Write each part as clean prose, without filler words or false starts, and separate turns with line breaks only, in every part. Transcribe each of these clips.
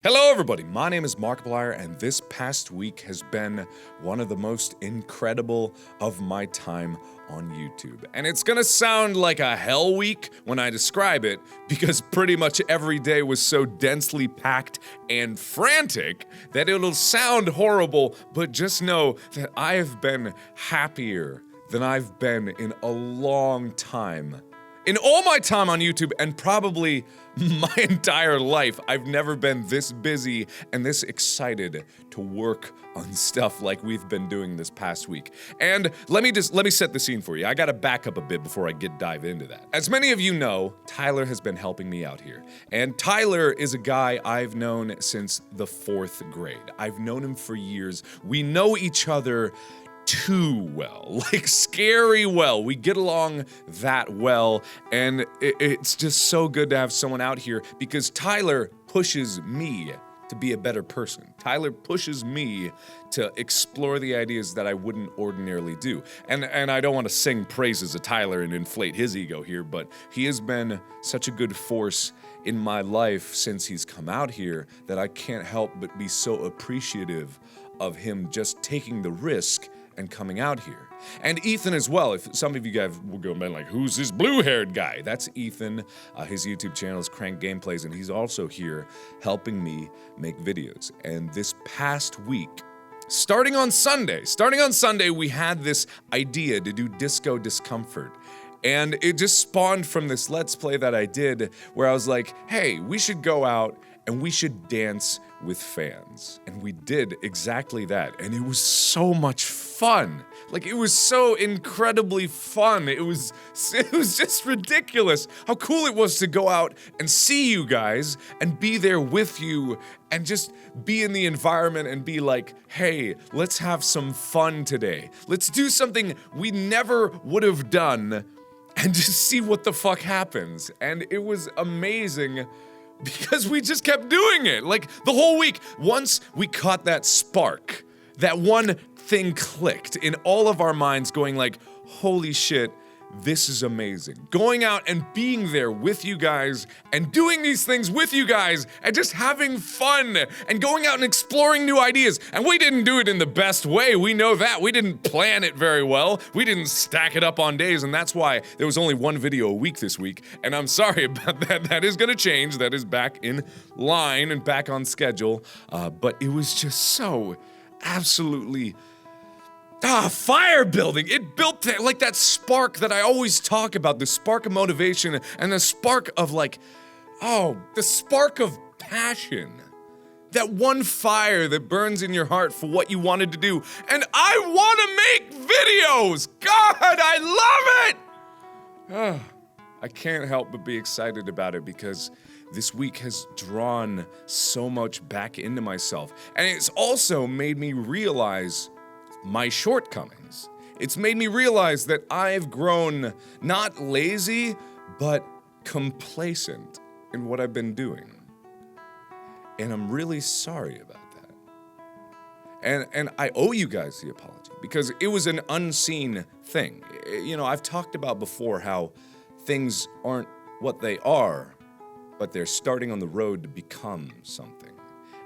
Hello everybody, my name is Markiplier and this past week has been one of the most incredible of my time on YouTube. And it's gonna sound like a hell week when I describe it because pretty much every day was so densely packed and frantic that it'll sound horrible, but just know that I have been happier than I've been in a long time. In all my time on YouTube, and probably my entire life, I've never been this busy and this excited to work on stuff like we've been doing this past week. And let me set the scene for you. I gotta back up a bit before I dive into that. As many of you know, Tyler has been helping me out here. And Tyler is a guy I've known since the 4th grade. I've known him for years. We know each other too well, like scary well. We get along that well, and it's just so good to have someone out here because Tyler pushes me to be a better person. Tyler pushes me to explore the ideas that I wouldn't ordinarily do. And I don't want to sing praises of Tyler and inflate his ego here, but he has been such a good force in my life since he's come out here that I can't help but be so appreciative of him just taking the risk and coming out here. And Ethan as well. If some of you guys will go and be like, who's this blue-haired guy? That's Ethan. His YouTube channel is Crank Gameplays, and he's also here helping me make videos. And this past week, starting on Sunday, we had this idea to do Disco Discomfort. And it just spawned from this Let's Play that I did where I was like, hey, we should go out and we should dance with fans. And we did exactly that. And it was so much fun. Like, it was so incredibly fun. It was just ridiculous how cool it was to go out and see you guys and be there with you and just be in the environment and be like, hey, let's have some fun today. Let's do something we never would have done and just see what the fuck happens. And it was amazing because we just kept doing it, like the whole week. Once we caught that spark, that one thing clicked in all of our minds going like, holy shit, this is amazing. Going out and being there with you guys and doing these things with you guys and just having fun and going out and exploring new ideas. And we didn't do it in the best way. We know that. We didn't plan it very well. We didn't stack it up on days, and that's why there was only one video a week this week. And I'm sorry about that. That is gonna change. That is back in line and back on schedule. But it was just so absolutely fire building. It built like that spark that I always talk about, the spark of motivation and the spark of the spark of passion. That one fire that burns in your heart for what you wanted to do. And I want to make videos. God, I love it. I can't help but be excited about it because this week has drawn so much back into myself. And it's also made me realize my shortcomings. It's made me realize that I've grown not lazy, but complacent in what I've been doing. And I'm really sorry about that. And I owe you guys the apology because it was an unseen thing. You know, I've talked about before how things aren't what they are, but they're starting on the road to become something.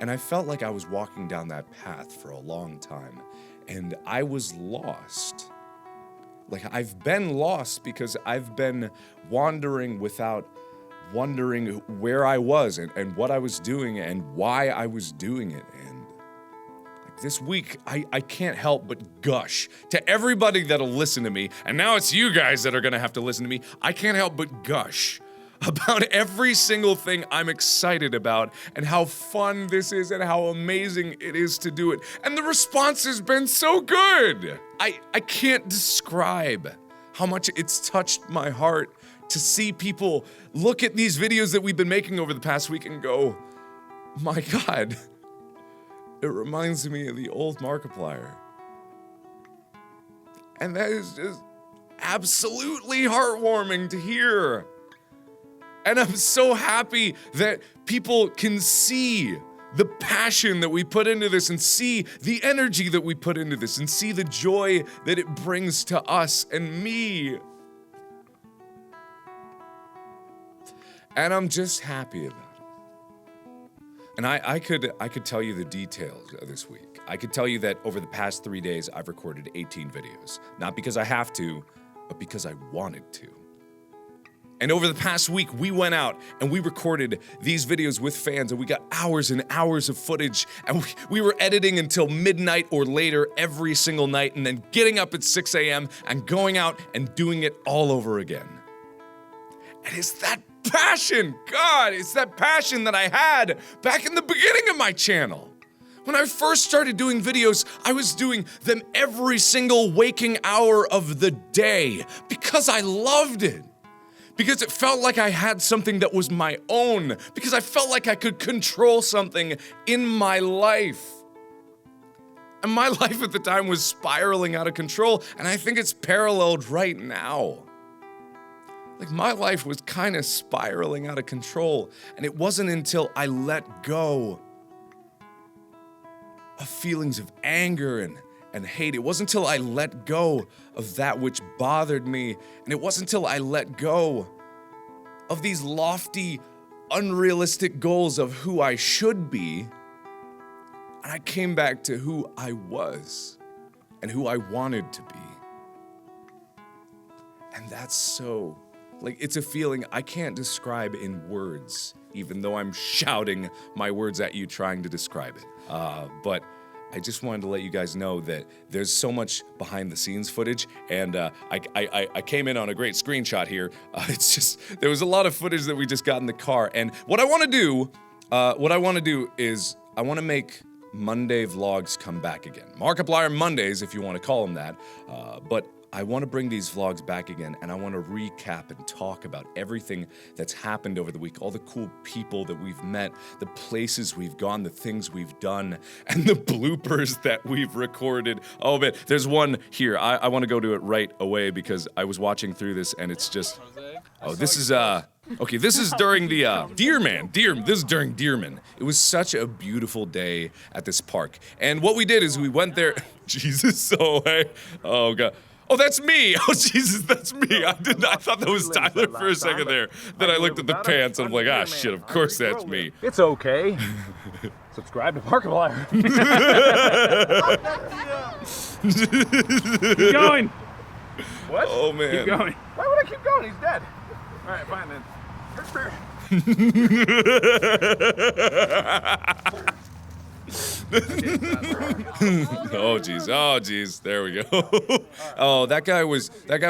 And I felt like I was walking down that path for a long time. And I was lost. Like, I've been lost because I've been wandering without wondering where I was and what I was doing and why I was doing it. And like this week, I can't help but gush to everybody that'll listen to me. And now it's you guys that are gonna have to listen to me. I can't help but gush about every single thing I'm excited about and how fun this is and how amazing it is to do it. And the response has been so good. I can't describe how much it's touched my heart to see people look at these videos that we've been making over the past week and go, my God, it reminds me of the old Markiplier. And that is just absolutely heartwarming to hear. And I'm so happy that people can see the passion that we put into this and see the energy that we put into this and see the joy that it brings to us and me. And I'm just happy about it. And I could tell you the details of this week. I could tell you that over the past 3 days, I've recorded 18 videos. Not because I have to, but because I wanted to. And over the past week, we went out and we recorded these videos with fans, and we got hours and hours of footage, and we were editing until midnight or later every single night, and then getting up at 6 a.m. and going out and doing it all over again. And it's that passion, God, it's that passion that I had back in the beginning of my channel. When I first started doing videos, I was doing them every single waking hour of the day because I loved it. Because it felt like I had something that was my own. Because I felt like I could control something in my life. And my life at the time was spiraling out of control, and I think it's paralleled right now. Like, my life was kind of spiraling out of control, and it wasn't until I let go of feelings of anger and hate. It wasn't until I let go of that which bothered me, and it wasn't until I let go of these lofty, unrealistic goals of who I should be, and I came back to who I was and who I wanted to be. And that's so, it's a feeling I can't describe in words, even though I'm shouting my words at you trying to describe it. But I just wanted to let you guys know that there's so much behind the scenes footage, and I came in on a great screenshot here. It's just, there was a lot of footage that we just got in the car, and what I want to do is I want to make Monday vlogs come back again. Markiplier Mondays, if you want to call them that, but I want to bring these vlogs back again, and I want to recap and talk about everything that's happened over the week, all the cool people that we've met, the places we've gone, the things we've done, and the bloopers that we've recorded. Oh man, there's one here. I want to go to it right away because I was watching through this, and it's just, oh, this is okay, this is during the this is during Dearman. It was such a beautiful day at this park, and what we did is we went there. Jesus, oh god. Oh, that's me! Oh, Jesus, that's me! I thought that was Tyler for a second there. Then I looked at the pants and I'm like, ah, shit, of course that's me.
It's okay. Subscribe to Markiplier. Keep going. What?
Oh, man.
Keep going. Why would I keep going? He's dead. All right, fine then.
Oh jeez, there we go. Oh, that guy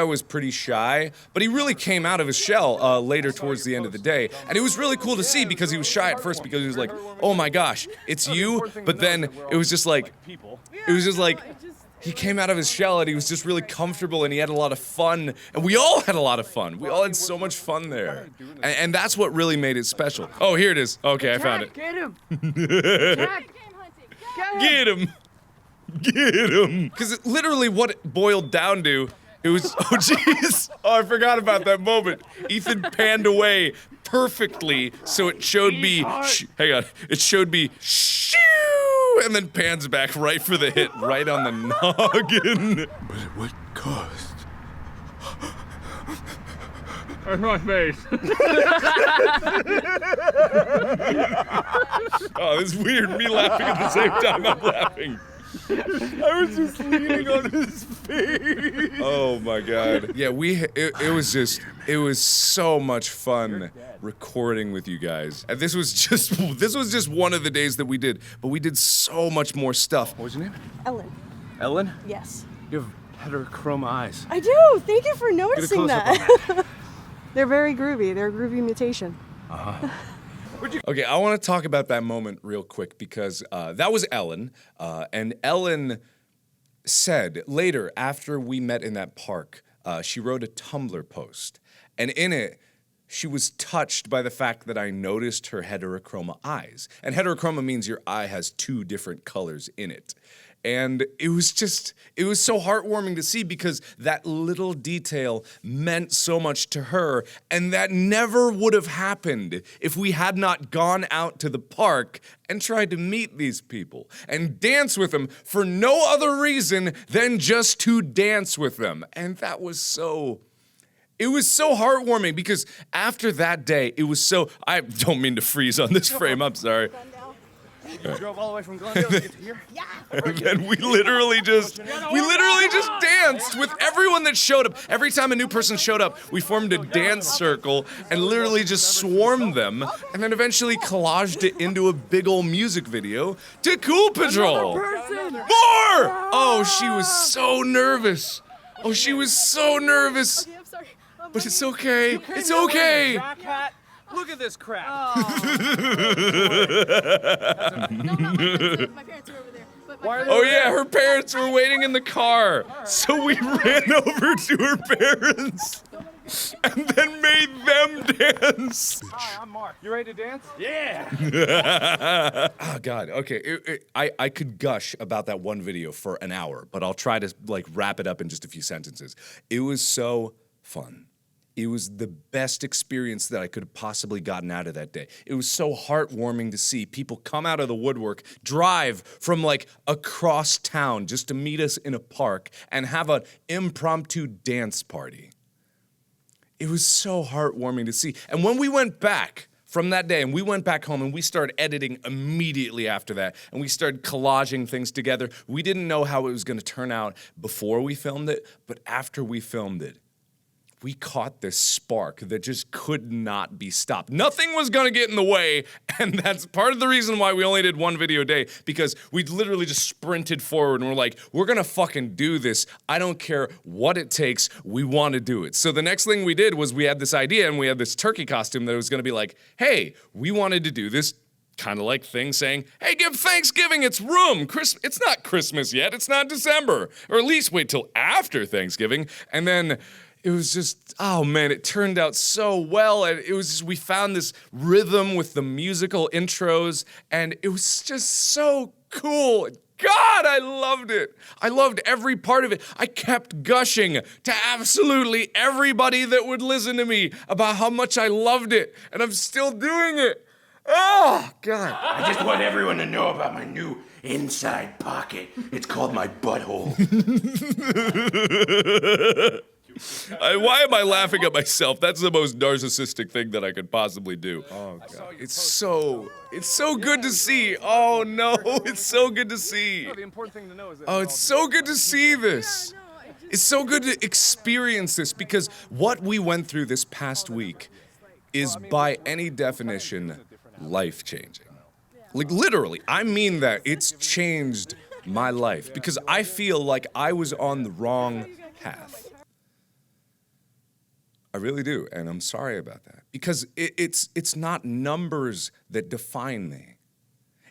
was pretty shy, but he really came out of his shell later towards the end of the day, and it was really cool to see because he was shy at first because he was like, oh my gosh, it's you, but then it was just like he came out of his shell and he was just really comfortable and he had a lot of fun, and we all had a lot of fun. We all had so much fun there, and that's what really made it special. Oh, here it is. Okay, I found it.
Get him!
Get him! Get him! Because literally what it boiled down to, it was, oh jeez, oh I forgot about that moment. Ethan panned away perfectly, so it showed me, hang on, it showed me, shoo, and then pans back right for the hit, right on the noggin.
But at what cost?
There's my face.
Oh, it's weird, me laughing at the same time I'm laughing.
I was just leaning on his face.
Oh my god. Yeah, it was so much fun recording with you guys. And this was just one of the days that we did, but we did so much more stuff.
What was your name?
Ellen.
Ellen?
Yes.
You have heterochroma eyes.
I do. Thank you for noticing
close-up
that. They're very groovy. They're a groovy mutation.
Okay, I want to talk about that moment real quick because that was Ellen, and Ellen said later after we met in that park, she wrote a Tumblr post, and in it, she was touched by the fact that I noticed her heterochroma eyes. And heterochroma means your eye has two different colors in it. And it was so heartwarming to see because that little detail meant so much to her, and that never would have happened if we had not gone out to the park and tried to meet these people and dance with them for no other reason than just to dance with them. And that was so... It was so heartwarming because after that day, I don't mean to freeze on this frame, I'm sorry.
You drove all the way from Glendale to get to here?
And then we literally just danced with everyone that showed up. Every time a new person showed up, we formed a dance circle and literally just swarmed them, and then eventually collaged it into a big old music video to Cool Patrol. More! Oh, she was so nervous. Oh, she was so nervous.
Okay, I'm sorry.
But it's okay. It's okay.
Rock hat. Look at this crap.
No, my parents are over there. But my
Oh yeah, her parents were waiting in the car. So we ran over to her parents and then made them dance.
Hi, I'm Mark. You ready to dance? Yeah.
Oh God. Okay. I could gush about that one video for an hour, but I'll try to like wrap it up in just a few sentences. It was so fun. It was the best experience that I could have possibly gotten out of that day. It was so heartwarming to see people come out of the woodwork, drive from like across town just to meet us in a park and have an impromptu dance party. It was so heartwarming to see. And when we went back from that day and we went back home and we started editing immediately after that and we started collaging things together, we didn't know how it was going to turn out before we filmed it, but after we filmed it, we caught this spark that just could not be stopped. Nothing was gonna get in the way, and that's part of the reason why we only did one video a day, because we literally just sprinted forward and we're like, we're gonna fucking do this. I don't care what it takes, we wanna do it. So the next thing we did was we had this idea and we had this turkey costume that was gonna be like, hey, we wanted to do this kind of like thing saying, hey, give Thanksgiving its room. It's not Christmas yet, it's not December. Or at least wait till after Thanksgiving. And then it was just, oh man, it turned out so well. And it was just, we found this rhythm with the musical intros, and it was just so cool. God, I loved it. I loved every part of it. I kept gushing to absolutely everybody that would listen to me about how much I loved it, and I'm still doing it. Oh, God.
I just want everyone to know about my new inside pocket. It's called my butthole.
Why am I laughing at myself? That's the most narcissistic thing that I could possibly do. Oh, God. It's so good to see. Oh, no, it's so good to see.
The important thing to know is that
Oh, it's so good to see this. It's so good to experience this, because what we went through this past week is by any definition life-changing. Like literally, I mean that. It's changed my life because I feel like I was on the wrong path. I really do, and I'm sorry about that, because it's not numbers that define me.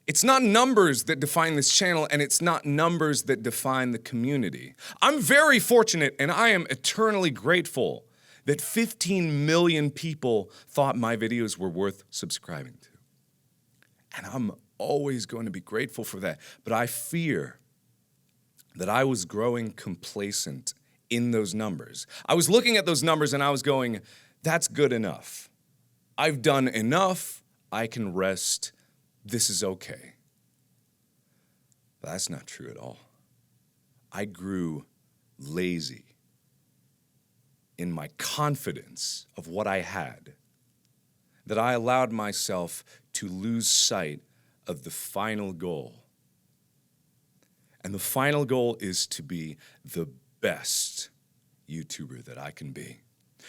It's not numbers that define this channel, and it's not numbers that define the community. I'm very fortunate, and I am eternally grateful that 15 million people thought my videos were worth subscribing to. And I'm always going to be grateful for that, but I fear that I was growing complacent in those numbers. I was looking at those numbers and I was going, that's good enough. I've done enough, I can rest, this is okay. But that's not true at all. I grew lazy in my confidence of what I had, that I allowed myself to lose sight of the final goal. And the final goal is to be the best YouTuber that I can be.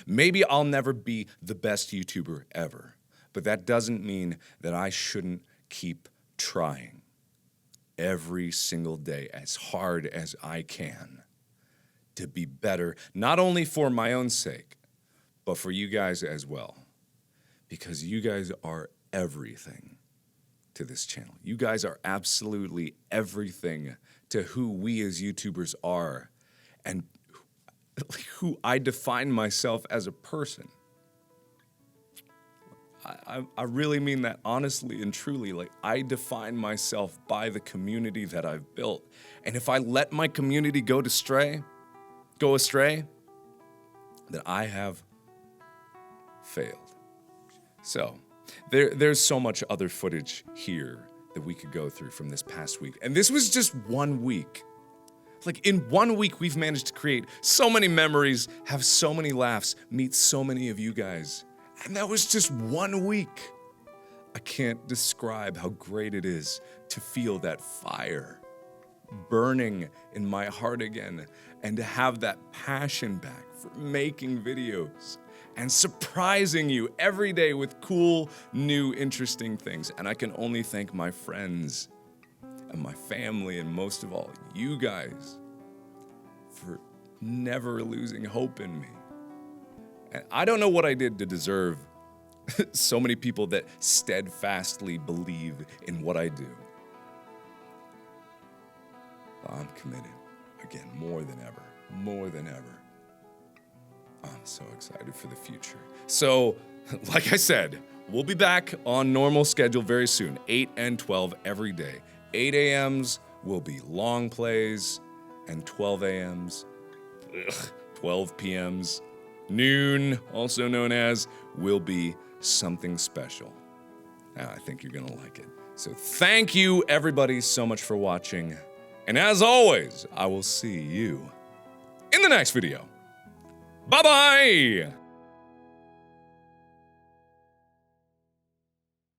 Maybe I'll never be the best YouTuber ever, but that doesn't mean that I shouldn't keep trying every single day as hard as I can to be better, not only for my own sake, but for you guys as well, because you guys are everything to this channel. You guys are absolutely everything to who we as YouTubers are and who I define myself as a person. I really mean that honestly and truly. Like, I define myself by the community that I've built. And if I let my community go astray, then I have failed. So, there's so much other footage here that we could go through from this past week. And this was just 1 week. Like, in 1 week, we've managed to create so many memories, have so many laughs, meet so many of you guys. And that was just 1 week. I can't describe how great it is to feel that fire burning in my heart again and to have that passion back for making videos and surprising you every day with cool, new, interesting things. And I can only thank my friends and my family and most of all, you guys for never losing hope in me. And I don't know what I did to deserve so many people that steadfastly believe in what I do. I'm committed, again, more than ever. I'm so excited for the future. So, like I said, we'll be back on normal schedule very soon, 8 and 12 every day. 8 a.m.s will be long plays, and 12 a.m.s, 12 p.m.s, noon, also known as, will be something special. I think you're gonna like it. So thank you everybody so much for watching. And as always, I will see you in the next video. Bye-bye!